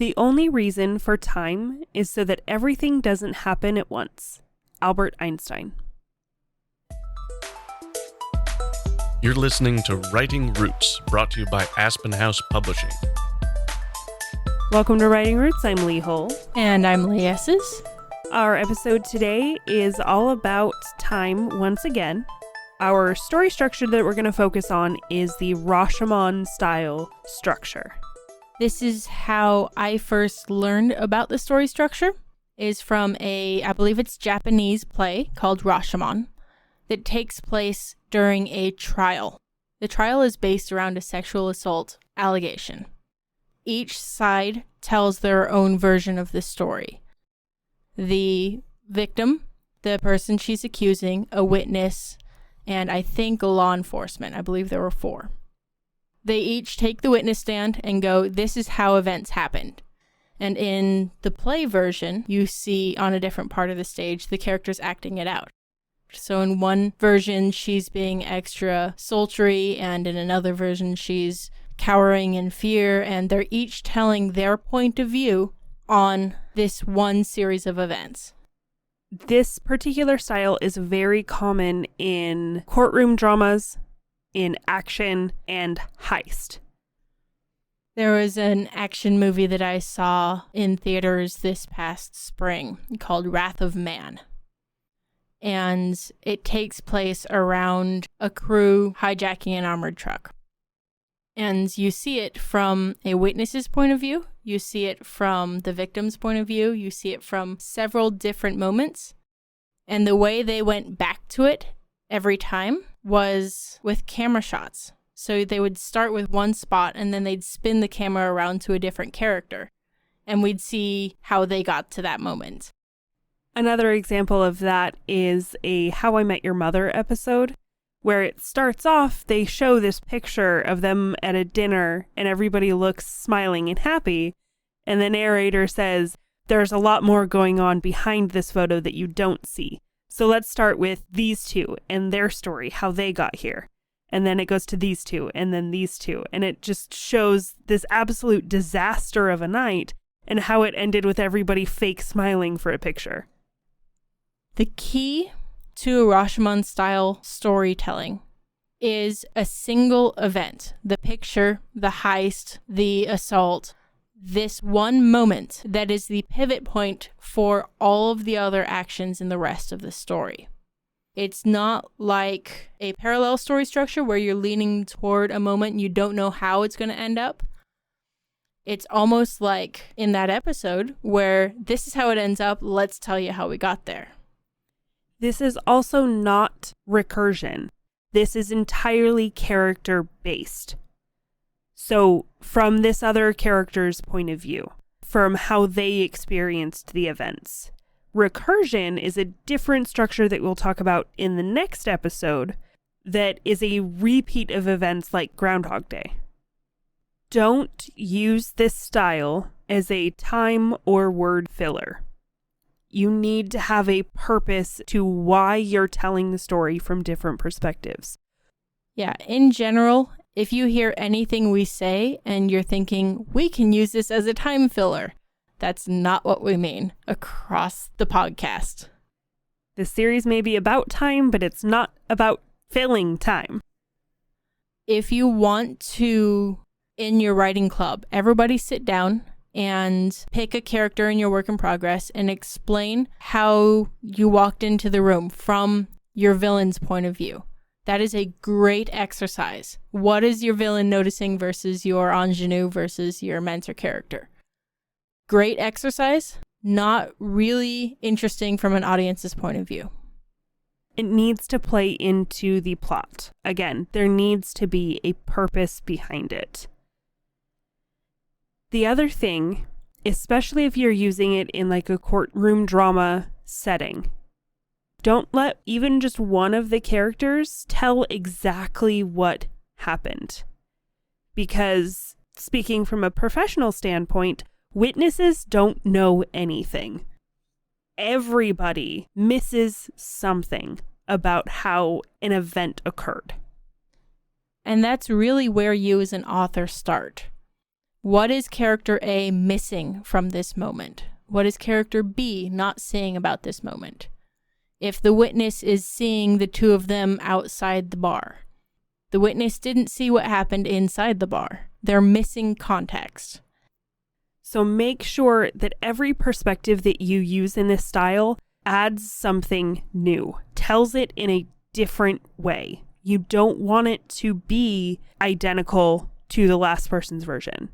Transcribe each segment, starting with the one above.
The only reason for time is so that everything doesn't happen at once. Albert Einstein. You're listening to Writing Roots, brought to you by Aspen House Publishing. Welcome to Writing Roots. I'm Lee Hull. And I'm Lee Esses. Our episode today is all about time once again. Our story structure that we're going to focus on is the Rashomon style structure. This is how I first learned about the story structure, is from I believe it's Japanese play called Rashomon that takes place during a trial. The trial is based around a sexual assault allegation. Each side tells their own version of the story. The victim, the person she's accusing, a witness, and I think law enforcement. I believe there were 4. They each take the witness stand and go, this is how events happened. And in the play version, you see on a different part of the stage, the characters acting it out. So in one version, she's being extra sultry, and in another version, she's cowering in fear, and they're each telling their point of view on this one series of events. This particular style is very common in courtroom dramas, in action, and heist. There was an action movie that I saw in theaters this past spring called Wrath of Man. And it takes place around a crew hijacking an armored truck. And you see it from a witness's point of view, you see it from the victim's point of view, you see it from several different moments. And the way they went back to it every time was with camera shots. So they would start with one spot and then they'd spin the camera around to a different character. And we'd see how they got to that moment. Another example of that is a How I Met Your Mother episode, where it starts off, they show this picture of them at a dinner and everybody looks smiling and happy. And the narrator says, there's a lot more going on behind this photo that you don't see. So let's start with these two and their story, how they got here. And then it goes to these two and then these two. And it just shows this absolute disaster of a night and how it ended with everybody fake smiling for a picture. The key to Rashomon style storytelling is a single event. The picture, the heist, the assault. This one moment that is the pivot point for all of the other actions in the rest of the story. It's not like a parallel story structure where you're leaning toward a moment and you don't know how it's going to end up. It's almost like in that episode where this is how it ends up, let's tell you how we got there. This is also not recursion. This is entirely character-based. So, from this other character's point of view, from how they experienced the events. Recursion is a different structure that we'll talk about in the next episode that is a repeat of events like Groundhog Day. Don't use this style as a time or word filler. You need to have a purpose to why you're telling the story from different perspectives. Yeah, in general, if you hear anything we say and you're thinking, we can use this as a time filler, that's not what we mean across the podcast. The series may be about time, but it's not about filling time. If you want to, in your writing club, everybody sit down and pick a character in your work in progress and explain how you walked into the room from your villain's point of view. That is a great exercise. What is your villain noticing versus your ingenue versus your mentor character? Great exercise, not really interesting from an audience's point of view. It needs to play into the plot. Again, there needs to be a purpose behind it. The other thing, especially if you're using it in like a courtroom drama setting, don't let even just one of the characters tell exactly what happened. Because speaking from a professional standpoint, witnesses don't know anything. Everybody misses something about how an event occurred. And that's really where you as an author start. What is character A missing from this moment? What is character B not seeing about this moment? If the witness is seeing the two of them outside the bar, the witness didn't see what happened inside the bar. They're missing context. So make sure that every perspective that you use in this style adds something new, tells it in a different way. You don't want it to be identical to the last person's version.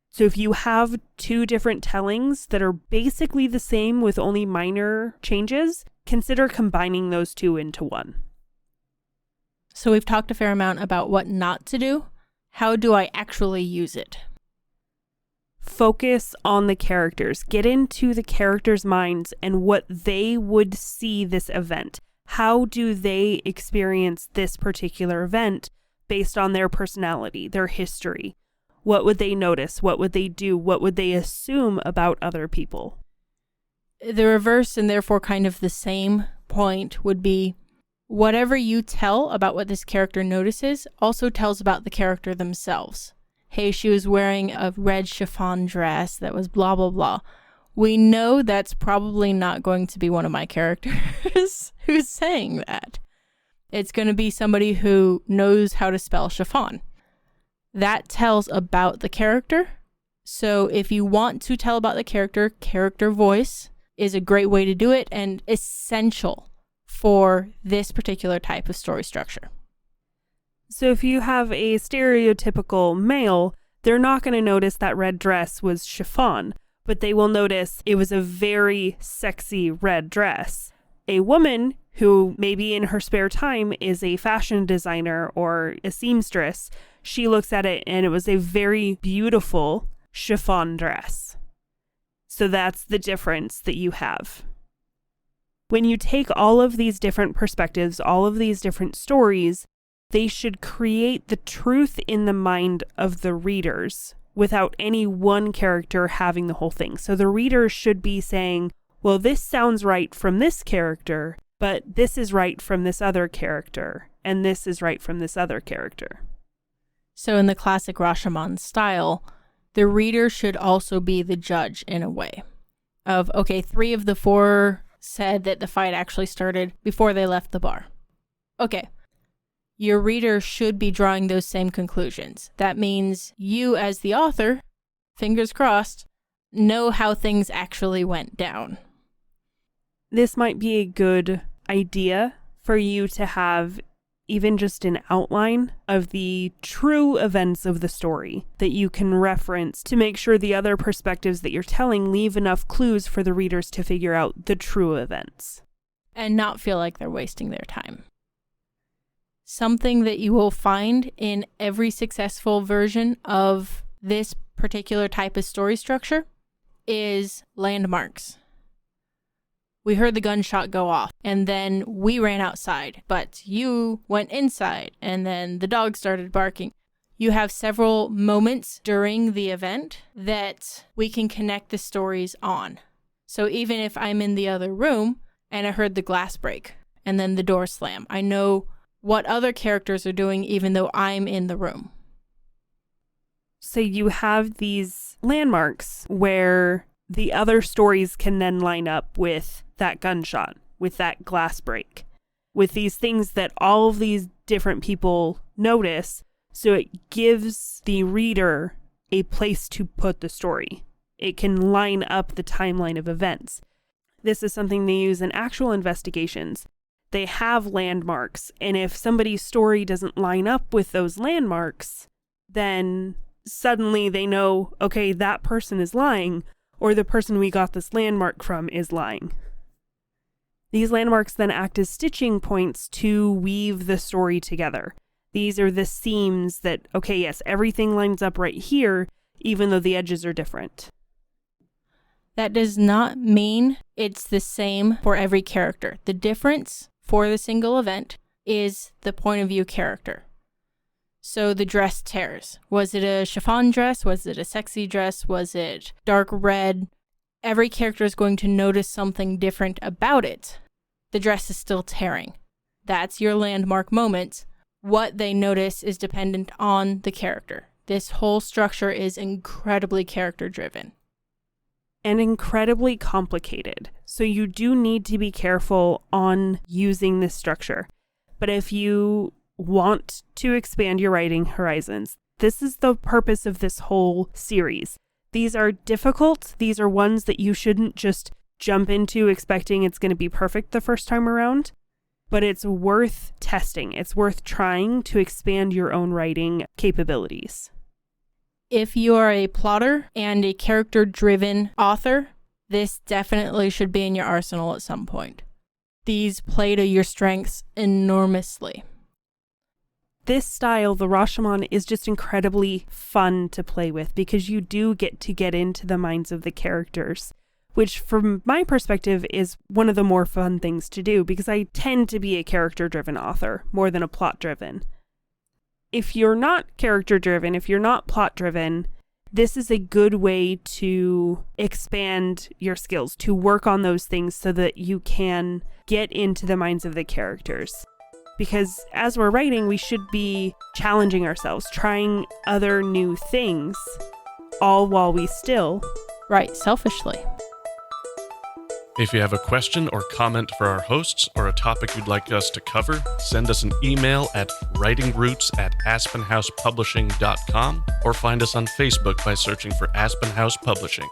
So if you have two different tellings that are basically the same with only minor changes, consider combining those two into one. So we've talked a fair amount about what not to do. How do I actually use it? Focus on the characters. Get into the characters' minds and what they would see this event. How do they experience this particular event based on their personality, their history? What would they notice? What would they do? What would they assume about other people? The reverse, and therefore kind of the same point, would be whatever you tell about what this character notices also tells about the character themselves. Hey, she was wearing a red chiffon dress that was blah, blah, blah. We know that's probably not going to be one of my characters who's saying that. It's going to be somebody who knows how to spell chiffon. That tells about the character. So if you want to tell about the character voice is a great way to do it and essential for this particular type of story structure. So if you have a stereotypical male, they're not going to notice that red dress was chiffon, but they will notice it was a very sexy red dress. A woman who maybe in her spare time is a fashion designer or a seamstress, she looks at it and it was a very beautiful chiffon dress. So that's the difference that you have. When you take all of these different perspectives, all of these different stories, they should create the truth in the mind of the readers without any one character having the whole thing. So the reader should be saying, well, this sounds right from this character, but this is right from this other character, and this is right from this other character. So in the classic Rashomon style, the reader should also be the judge in a way of, okay, 3 of the 4 said that the fight actually started before they left the bar. Okay. Your reader should be drawing those same conclusions. That means you as the author, fingers crossed, know how things actually went down. This might be a good idea for you to have even just an outline of the true events of the story that you can reference to make sure the other perspectives that you're telling leave enough clues for the readers to figure out the true events. And not feel like they're wasting their time. Something that you will find in every successful version of this particular type of story structure is landmarks. We heard the gunshot go off, and then we ran outside, but you went inside, and then the dog started barking. You have several moments during the event that we can connect the stories on. So even if I'm in the other room and I heard the glass break and then the door slam, I know what other characters are doing even though I'm in the room. So you have these landmarks where the other stories can then line up with that gunshot, with that glass break, with these things that all of these different people notice. So it gives the reader a place to put the story. It can line up the timeline of events. This is something they use in actual investigations. They have landmarks, and if somebody's story doesn't line up with those landmarks, then suddenly they know, okay, that person is lying, or the person we got this landmark from is lying. These landmarks then act as stitching points to weave the story together. These are the seams that, okay, yes, everything lines up right here, even though the edges are different. That does not mean it's the same for every character. The difference for the single event is the point of view character. So the dress tears. Was it a chiffon dress? Was it a sexy dress? Was it dark red? Every character is going to notice something different about it. The dress is still tearing. That's your landmark moment. What they notice is dependent on the character. This whole structure is incredibly character driven. And incredibly complicated. So you do need to be careful on using this structure. But if you want to expand your writing horizons, this is the purpose of this whole series. These are difficult. These are ones that you shouldn't just jump into expecting it's going to be perfect the first time around. But it's worth testing. It's worth trying to expand your own writing capabilities. If you are a plotter and a character-driven author, this definitely should be in your arsenal at some point. These play to your strengths enormously. This style, the Rashomon, is just incredibly fun to play with because you do get to get into the minds of the characters, which from my perspective is one of the more fun things to do because I tend to be a character-driven author more than a plot-driven. If you're not character-driven, if you're not plot-driven, this is a good way to expand your skills, to work on those things so that you can get into the minds of the characters. Because as we're writing, we should be challenging ourselves, trying other new things, all while we still write selfishly. If you have a question or comment for our hosts or a topic you'd like us to cover, send us an email at writingroots@aspenhousepublishing.com or find us on Facebook by searching for Aspen House Publishing.